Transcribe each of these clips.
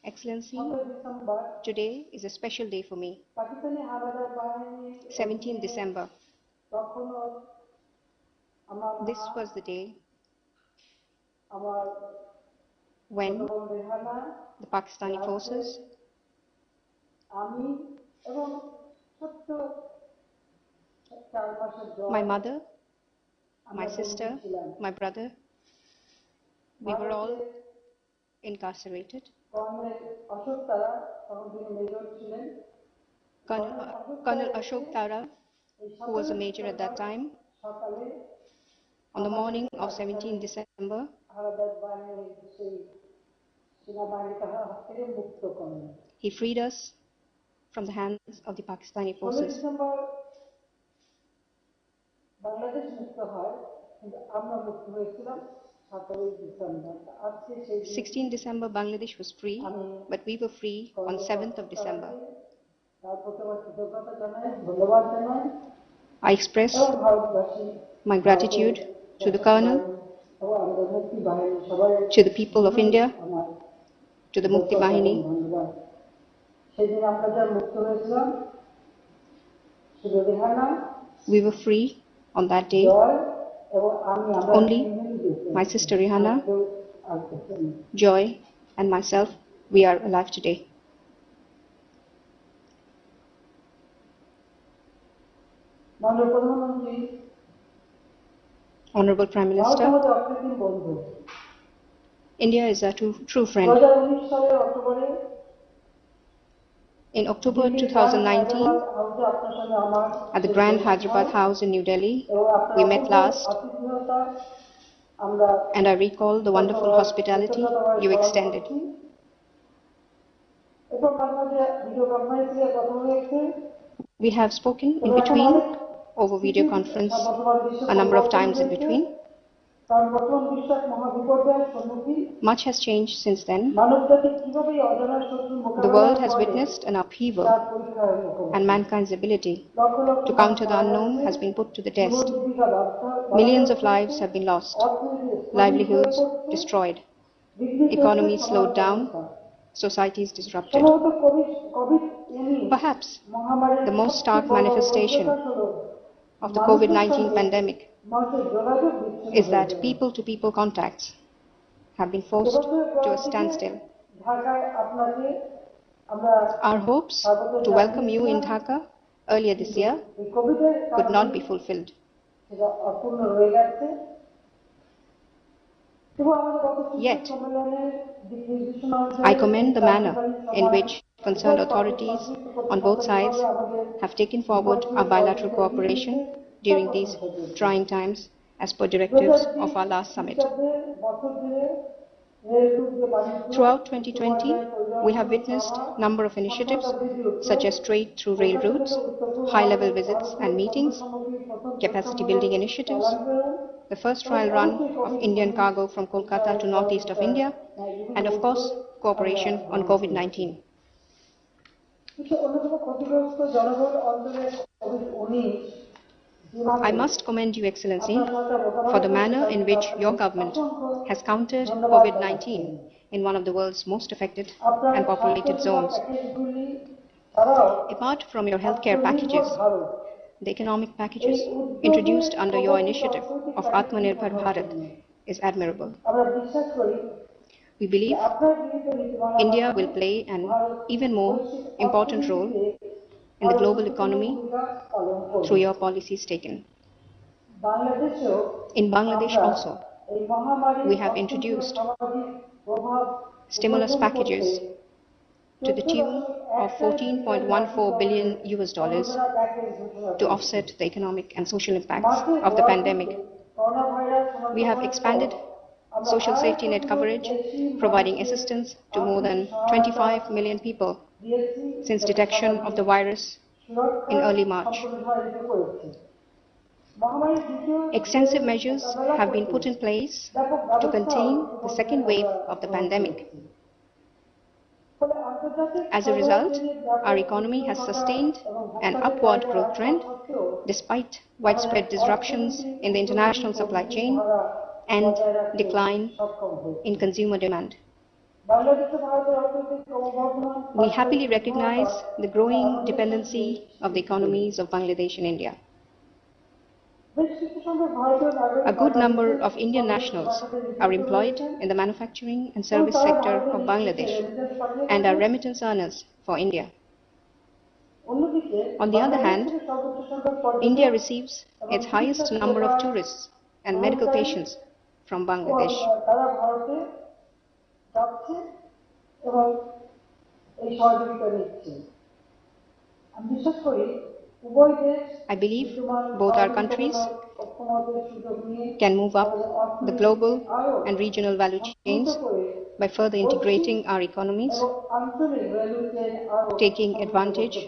Excellency, today is a special day for me. 17 December. This was the day when the Pakistani forces, my mother, my sister, my brother, we were all incarcerated. Colonel Ashok Tara, who was a major at that time, on the morning of 17 December, he freed us from the hands of the Pakistani forces. 16 December, Bangladesh was free, but we were free on 7th of December. I express my gratitude to the Colonel, to the people of India, to the Mukti Bahini. We were free on that day. Only my sister Rihanna, Joy, and myself, we are alive today. Honorable Prime Minister, India is our true friend. In October 2019, at the Grand Hyderabad House in New Delhi, we met last, and I recall the wonderful hospitality you extended. We have spoken in between, over video conference, a number of times in between. Much has changed since then. The world has witnessed an upheaval, and mankind's ability to counter the unknown has been put to the test. Millions of lives have been lost, livelihoods destroyed, economies slowed down, societies disrupted. Perhaps the most stark manifestation of the COVID-19 pandemic is that people-to-people contacts have been forced to a standstill. Our hopes to welcome you in Dhaka earlier this year could not be fulfilled. Yet, I commend the manner in which concerned authorities on both sides have taken forward our bilateral cooperation during these trying times as per directives of our last summit. Throughout 2020, we have witnessed a number of initiatives such as trade through rail routes, high-level visits and meetings, capacity building initiatives, the first trial run of Indian cargo from Kolkata to northeast of India, and of course, cooperation on COVID-19. I must commend you, Excellency, for the manner in which your government has countered COVID-19 in one of the world's most affected and populated zones. Apart from your healthcare packages, the economic packages introduced under your initiative of Atmanirbhar Bharat is admirable. We believe India will play an even more important role in the global economy through your policies taken. In Bangladesh also, we have introduced stimulus packages to the tune of $14.14 billion to offset the economic and social impacts of the pandemic. We have expanded social safety net coverage, providing assistance to more than 25 million people since detection of the virus in early March. Extensive measures have been put in place to contain the second wave of the pandemic. As a result, our economy has sustained an upward growth trend despite widespread disruptions in the international supply chain and decline in consumer demand. We happily recognize the growing dependency of the economies of Bangladesh and India. A good number of Indian nationals are employed in the manufacturing and service sector of Bangladesh and are remittance earners for India. On the other hand, India receives its highest number of tourists and medical patients from Bangladesh. I believe both our countries can move up the global and regional value chains by further integrating our economies, taking advantage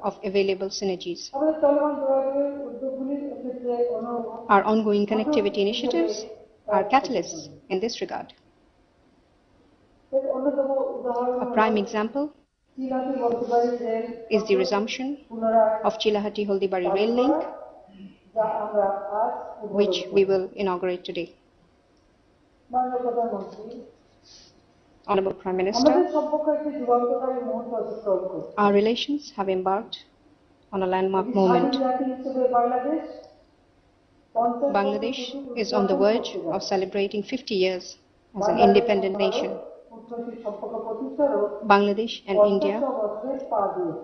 of available synergies. Our ongoing connectivity initiatives are catalysts in this regard. A prime example is the resumption of Chilahati-Holdibari rail link, which we will inaugurate today. Honorable Prime Minister, our relations have embarked on a landmark moment. Bangladesh is on the verge of celebrating 50 years as an independent nation. Bangladesh and India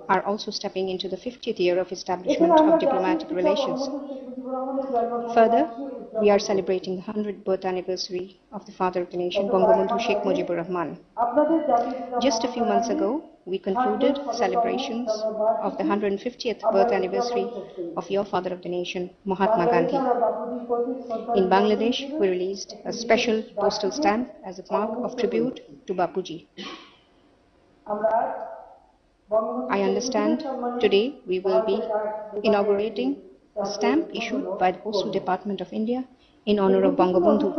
are also stepping into the 50th year of establishment of diplomatic relations. Further, we are celebrating the 100th birth anniversary of the father of the nation, Bangabandhu Sheikh Mujibur Rahman. Just a few months ago, we concluded celebrations of the 150th birth anniversary of your father of the nation, Mahatma Gandhi. In Bangladesh, we released a special postal stamp as a mark of tribute to Bapuji. I understand today we will be inaugurating a stamp issued by the Postal Department of India in honor of Bangabandhu.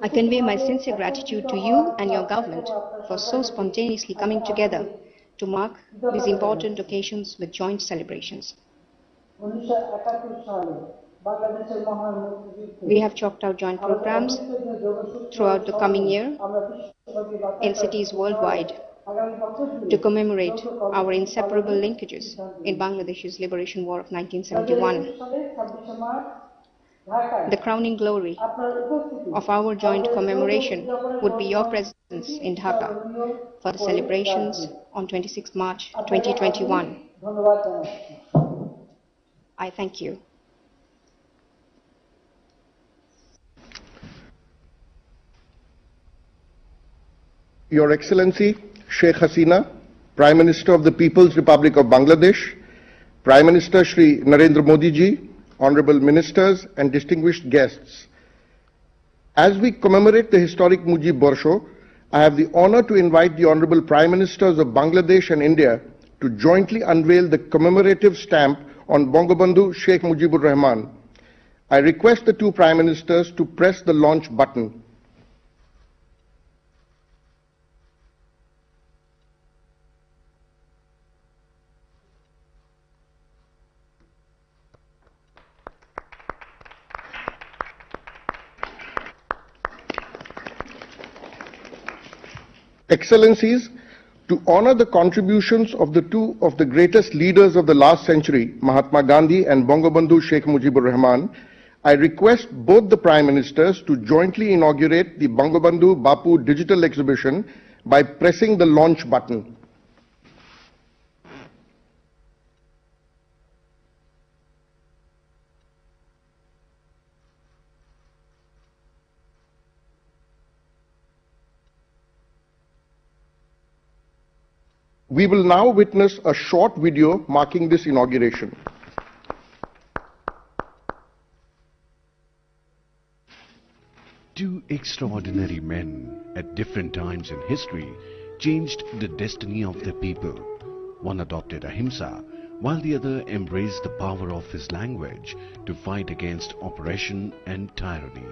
I convey my sincere gratitude to you and your government for so spontaneously coming together to mark these important occasions with joint celebrations. We have chalked out joint programs throughout the coming year in cities worldwide to commemorate our inseparable linkages in Bangladesh's liberation war of 1971. The crowning glory of our joint commemoration would be your presence in Dhaka for the celebrations on 26 March 2021. I thank you. Your Excellency Sheikh Hasina, Prime Minister of the People's Republic of Bangladesh, Prime Minister Shri Narendra Modi ji, Honorable Ministers and distinguished guests. As we commemorate the historic Mujib Borsho, I have the honor to invite the Honorable Prime Ministers of Bangladesh and India to jointly unveil the commemorative stamp on Bangabandhu Sheikh Mujibur Rahman. I request the two Prime Ministers to press the launch button. Excellencies, to honor the contributions of the two of the greatest leaders of the last century, Mahatma Gandhi and Bangabandhu Sheikh Mujibur Rahman, I request both the Prime Ministers to jointly inaugurate the Bangabandhu Bapu digital exhibition by pressing the launch button. We will now witness a short video marking this inauguration. Two extraordinary men at different times in history changed the destiny of their people. One adopted ahimsa, while the other embraced the power of his language to fight against oppression and tyranny.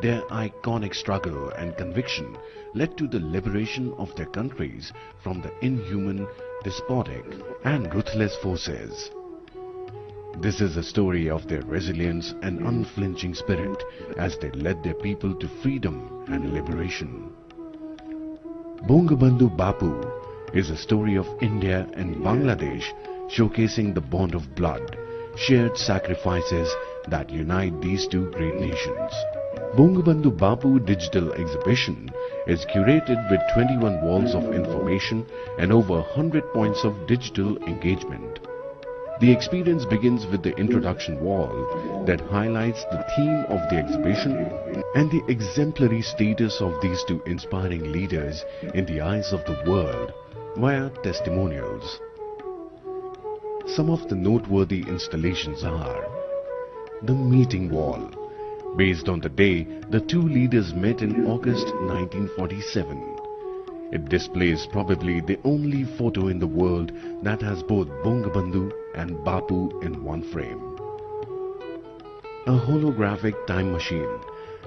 Their iconic struggle and conviction led to the liberation of their countries from the inhuman, despotic and ruthless forces. This is a story of their resilience and unflinching spirit as they led their people to freedom and liberation. Bangabandhu Bapu is a story of India and Bangladesh, showcasing the bond of blood, shared sacrifices that unite these two great nations. Bangabandhu Bapu digital exhibition is curated with 21 walls of information and over 100 points of digital engagement. The experience begins with the introduction wall that highlights the theme of the exhibition and the exemplary status of these two inspiring leaders in the eyes of the world via testimonials. Some of the noteworthy installations are the meeting wall, based on the day the two leaders met in August 1947. It displays probably the only photo in the world that has both Bangabandhu and Bapu in one frame. A holographic time machine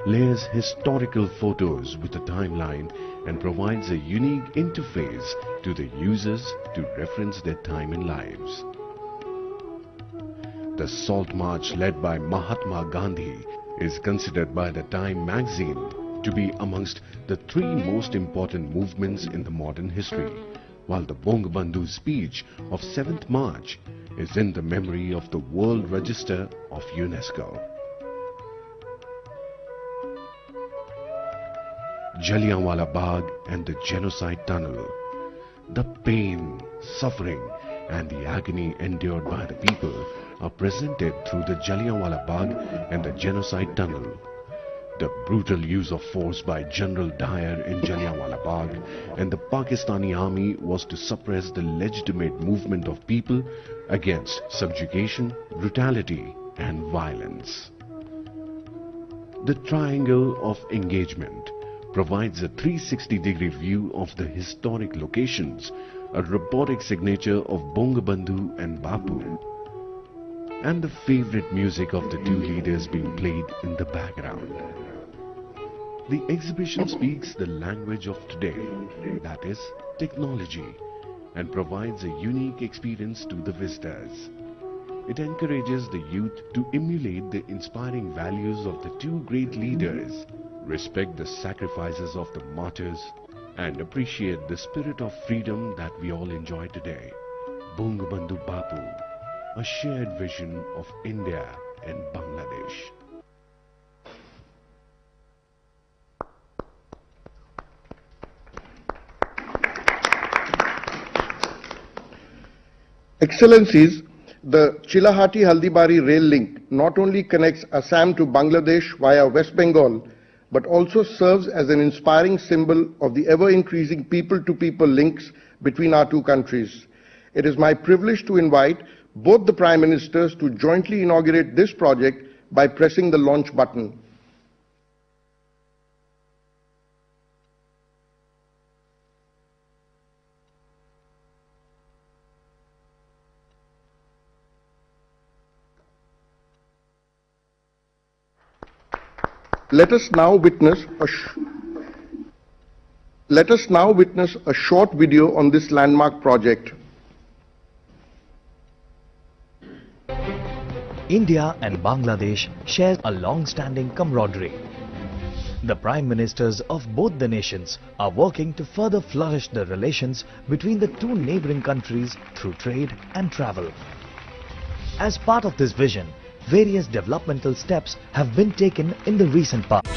layers historical photos with a timeline and provides a unique interface to the users to reference their time and lives. The Salt March led by Mahatma Gandhi is considered by the Time magazine to be amongst the three most important movements in the modern history, while the Bangabandhu speech of 7th March is in the memory of the World Register of UNESCO. Jallianwala Bagh and the Genocide Tunnel. The pain, suffering and the agony endured by the people are presented through the Jallianwala Bagh and the Genocide Tunnel. The brutal use of force by General Dyer in Jallianwala Bagh and the Pakistani army was to suppress the legitimate movement of people against subjugation, brutality and violence. The Triangle of Engagement provides a 360-degree view of the historic locations, a robotic signature of Bangabandhu and Bapu, and the favorite music of the two leaders being played in the background. The exhibition speaks the language of today, that is, technology, and provides a unique experience to the visitors. It encourages the youth to emulate the inspiring values of the two great leaders, respect the sacrifices of the martyrs, and appreciate the spirit of freedom that we all enjoy today. Bangabandhu Bapu, a shared vision of India and Bangladesh. Excellencies, the Chilahati-Haldibari rail link not only connects Assam to Bangladesh via West Bengal, but also serves as an inspiring symbol of the ever-increasing people-to-people links between our two countries. It is my privilege to invite both the Prime Ministers to jointly inaugurate this project by pressing the launch button. Let us now witness a short video on this landmark project. India and Bangladesh share a long-standing camaraderie. The Prime Ministers of both the nations are working to further flourish the relations between the two neighboring countries through trade and travel. As part of this vision, various developmental steps have been taken in the recent past.